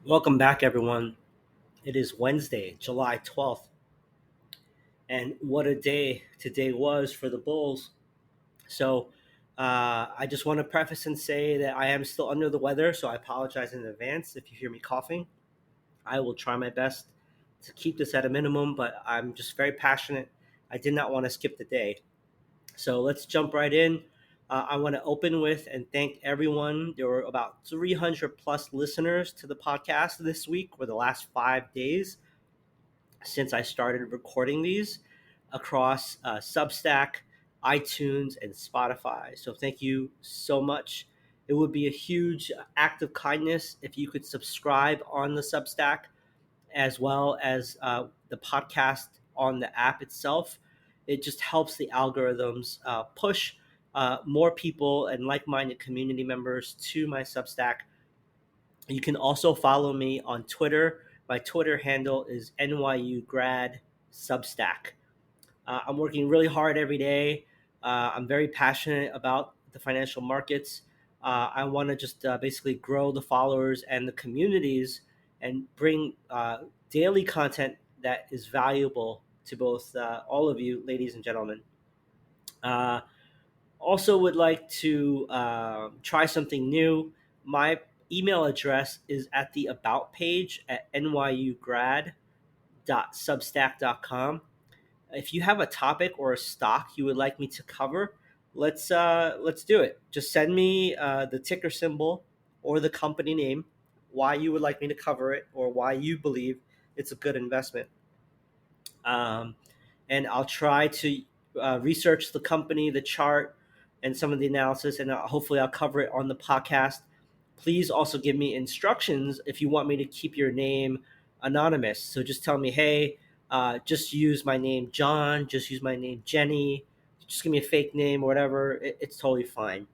Welcome back, everyone. It is Wednesday, July 12th, and what a day today was for the Bulls. I just want to preface and say that I am still under the weather, so I apologize in advance if you hear me coughing. I will try my best to keep this at a minimum, but I'm just very passionate. I did not want to skip the day. So let's jump right in. I want to open with and thank everyone. There were about 300 plus listeners to the podcast this week or the last 5 days since I started recording these across Substack, iTunes, and Spotify. So thank you so much. It would be a huge act of kindness if you could subscribe on the Substack as well as the podcast on the app itself. It just helps the algorithms push more people and like minded community members to my Substack. You can also follow me on Twitter. My Twitter handle is NYU Grad Substack. I'm working really hard every day. I'm very passionate about the financial markets. I want to just basically grow the followers and the communities and bring daily content that is valuable to both all of you, ladies and gentlemen. Uh, Also, would like to try something new. My email address is at the about page at nyugrad.substack.com. If you have a topic or a stock you would like me to cover, let's do it. Just send me the ticker symbol or the company name, why you would like me to cover it, or why you believe it's a good investment. Um, and I'll try to research the company, the chart, and some of the analysis, and hopefully I'll cover it on the podcast. Please also give me instructions if you want me to keep your name anonymous. So just tell me, hey, just use my name John, just use my name Jenny, just give me a fake name or whatever. It's totally fine.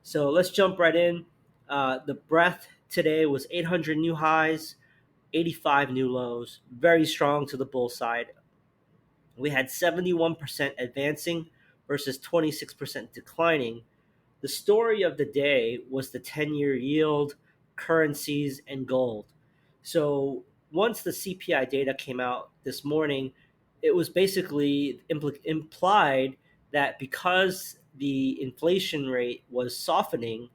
So let's jump right in. The breadth today was 800 new highs, 85 new lows, very strong to the bull side. We had 71% advancing versus 26% declining. The story of the day was the 10-year yield, currencies, and gold. So once the CPI data came out this morning, it was basically implied that because the inflation rate was softening,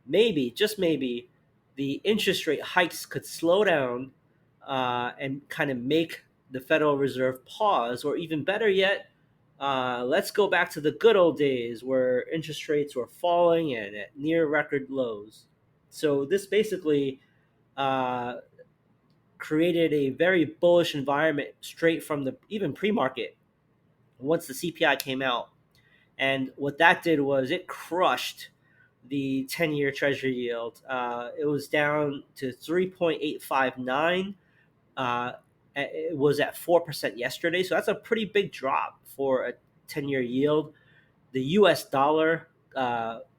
maybe, just maybe, the interest rate hikes could slow down and kind of make the Federal Reserve pause, or even better yet, let's go back to the good old days where interest rates were falling and at near record lows. So this basically uh, created a very bullish environment straight from the even pre-market once the CPI came out. And what that did was it crushed the 10-year Treasury yield. It was down to 3.859. It was at 4% yesterday, so that's a pretty big drop for a 10-year yield. The U.S. dollar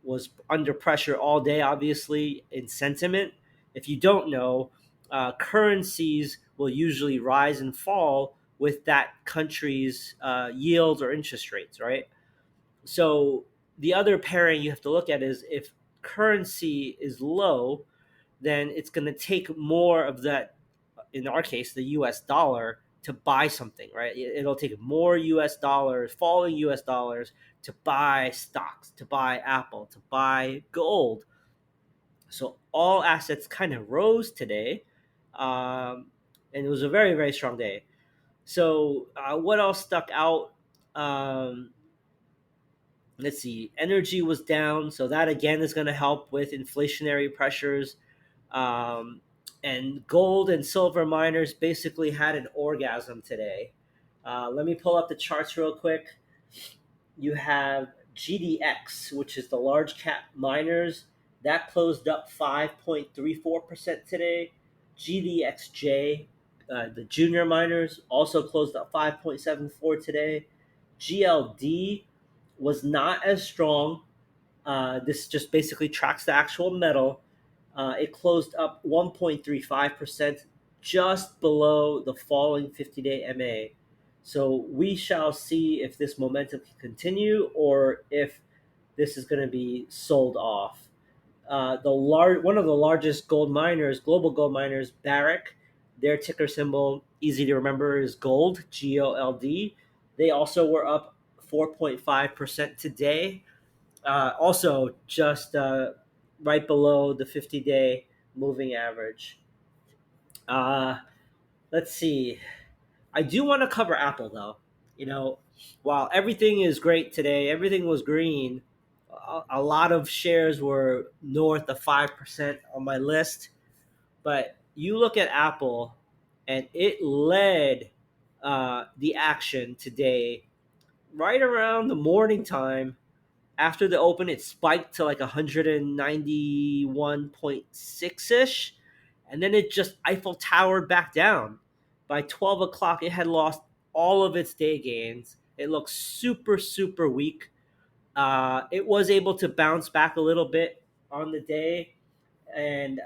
was under pressure all day, obviously, in sentiment. If you don't know, currencies will usually rise and fall with that country's yields or interest rates, right? So the other pairing you have to look at is if currency is low, then it's going to take more of that, in our case, the US dollar, to buy something, right? It'll take more US dollars, falling US dollars, to buy stocks, to buy Apple, to buy gold. So all assets kind of rose today. And it was a very, very strong day. So, what else stuck out? Um, let's see, energy was down, so that again is going to help with inflationary pressures. um, and gold and silver miners basically had an orgasm today. Let me pull up the charts real quick. You have GDX, which is the large cap miners, that closed up 5.34% today. GDXJ, the junior miners, also closed up 5.74 today. GLD was not as strong. This just basically tracks the actual metal. It closed up 1.35%, just below the falling 50-day MA. So we shall see if this momentum can continue or if this is going to be sold off. One of the largest gold miners, global gold miners, Barrick, their ticker symbol, easy to remember, is gold, GOLD. They also were up 4.5% today. Also, just right below the 50-day moving average. Uh, let's see. I do want to cover Apple though. You know, while everything is great today, everything was green. A lot of shares were north of 5% on my list. But you look at Apple, and it led the action today right around the morning time. After the open, it spiked to like 191.6 ish, and then it just Eiffel Towered back down. By 12 o'clock, it had lost all of its day gains. It looked super, super weak. It was able to bounce back a little bit on the day, and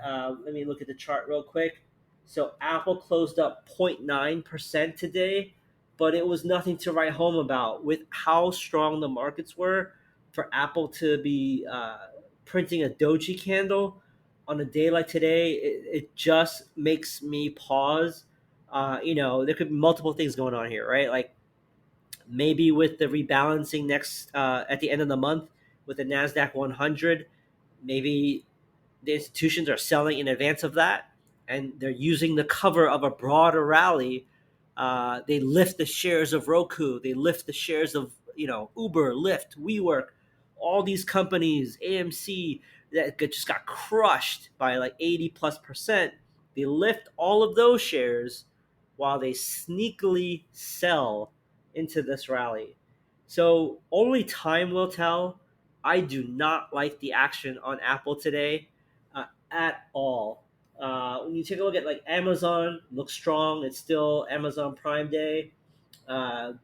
let me look at the chart real quick. So Apple closed up 0.9% today, but it was nothing to write home about with how strong the markets were. For Apple to be printing a doji candle on a day like today, it just makes me pause. There could be multiple things going on here, right? Like maybe with the rebalancing next at the end of the month with the Nasdaq 100, maybe the institutions are selling in advance of that, and they're using the cover of a broader rally. They lift the shares of Roku. They lift the shares of Uber, Lyft, WeWork, all these companies, AMC that just got crushed by like 80+%. They lift all of those shares while they sneakily sell into this rally. So only time will tell. I do not like the action on Apple today at all. When you take a look at like Amazon, looks strong. It's still Amazon Prime Day.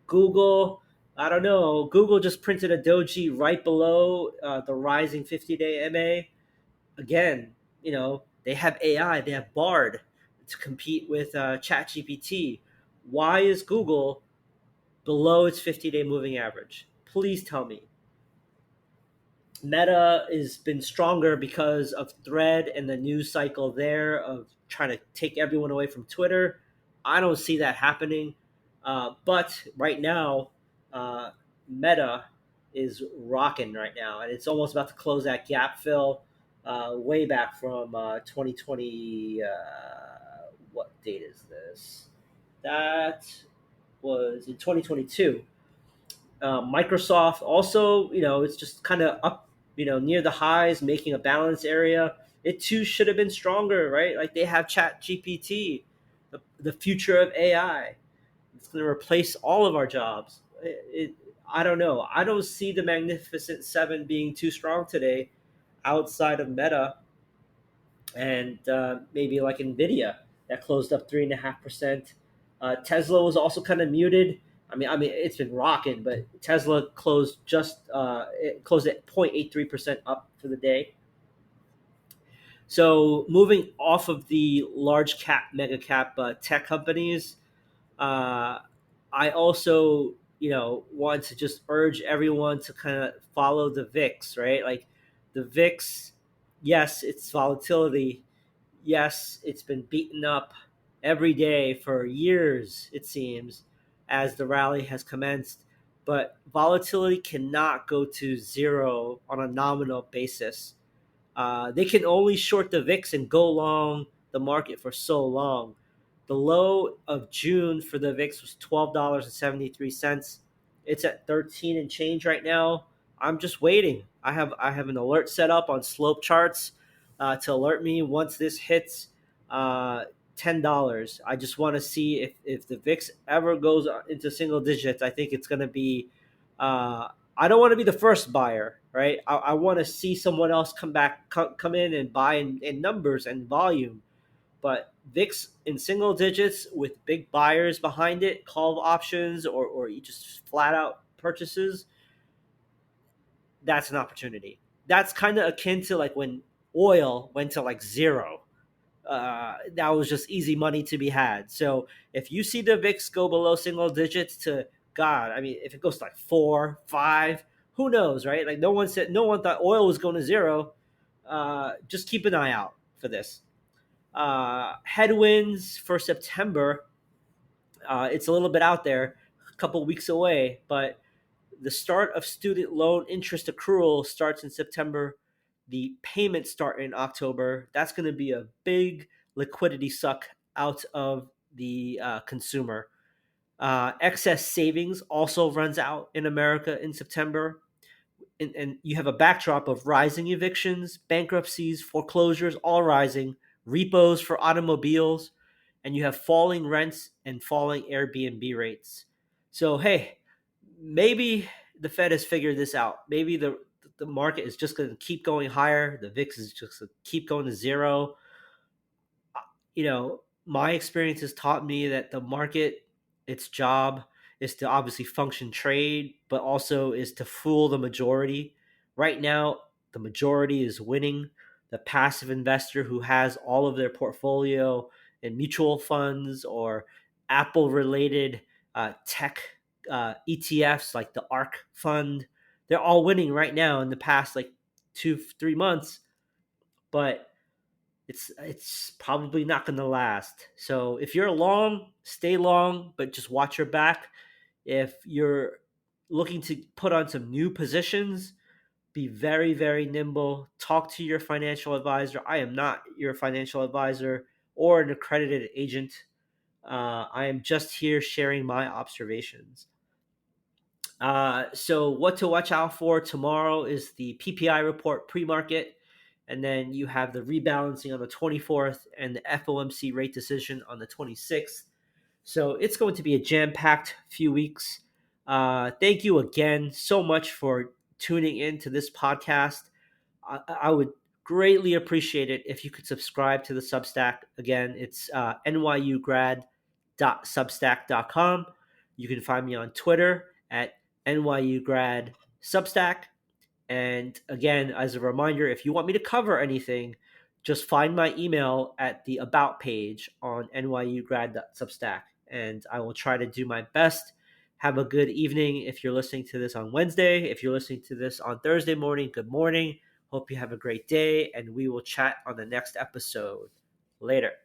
Google, I don't know. Google just printed a doji right below the rising 50-day MA. Again, they have AI, they have Bard to compete with ChatGPT. Why is Google below its 50-day moving average? Please tell me. Meta has been stronger because of Thread and the news cycle there of trying to take everyone away from Twitter. I don't see that happening. But right now, uh, Meta is rocking right now, and it's almost about to close that gap fill way back from 2020. What date is this? That was in 2022. Microsoft also, it's just kind of up, near the highs, making a balance area. It too should have been stronger, right? Like they have Chat GPT, the future of AI. It's going to replace all of our jobs. I don't know. I don't see the Magnificent Seven being too strong today, outside of Meta and maybe like Nvidia that closed up 3.5%. Tesla was also kind of muted. I mean, it's been rocking, but Tesla closed it closed at 0.83% up for the day. So moving off of the large cap, mega cap tech companies, uh, I also want to just urge everyone to kind of follow the VIX, right? Like the VIX, yes, it's volatility. Yes, it's been beaten up every day for years, it seems, as the rally has commenced. But volatility cannot go to zero on a nominal basis. They can only short the VIX and go long the market for so long. The low of June for the VIX was $12.73. It's at 13 and change right now. I'm just waiting. I have an alert set up on slope charts to alert me once this hits $10. I just want to see if the VIX ever goes into single digits. I think it's going to be uh, I don't want to be the first buyer, right? I want to see someone else come in and buy in numbers and volume. But VIX in single digits with big buyers behind it, call options or just flat out purchases, that's an opportunity. That's kind of akin to like when oil went to like zero. That was just easy money to be had. So if you see the VIX go below single digits to God, I mean, if it goes to like 4, 5, who knows, right? Like no one thought oil was going to zero. just keep an eye out for this. Headwinds for September. It's a little bit out there, a couple weeks away, but the start of student loan interest accrual starts in September. The payments start in October. That's going to be a big liquidity suck out of the consumer. Excess savings also runs out in America in September. And you have a backdrop of rising evictions, bankruptcies, foreclosures, all rising, repos for automobiles, and you have falling rents and falling Airbnb rates. So, hey, maybe the Fed has figured this out. Maybe the market is just going to keep going higher. The VIX is just going to keep going to zero. My experience has taught me that the market, its job is to obviously function trade, but also is to fool the majority. Right now, the majority is winning. The passive investor who has all of their portfolio in mutual funds or Apple related tech ETFs like the ARK fund, they're all winning right now in the past like 2-3 months. But it's probably not going to last. So if you're long, stay long, but just watch your back. If you're looking to put on some new positions, be very, very nimble. Talk to your financial advisor. I am not your financial advisor or an accredited agent. I am just here sharing my observations. So what to watch out for tomorrow is the PPI report pre-market, and then you have the rebalancing on the 24th and the FOMC rate decision on the 26th. So it's going to be a jam-packed few weeks. Thank you again so much for tuning in to this podcast. I would greatly appreciate it if you could subscribe to the Substack. Again, it's nyugrad.substack.com. You can find me on Twitter at nyugradSubstack. And again, as a reminder, if you want me to cover anything, just find my email at the About page on nyugrad.substack, and I will try to do my best. Have a good evening if you're listening to this on Wednesday. If you're listening to this on Thursday morning, good morning. Hope you have a great day, and we will chat on the next episode. Later.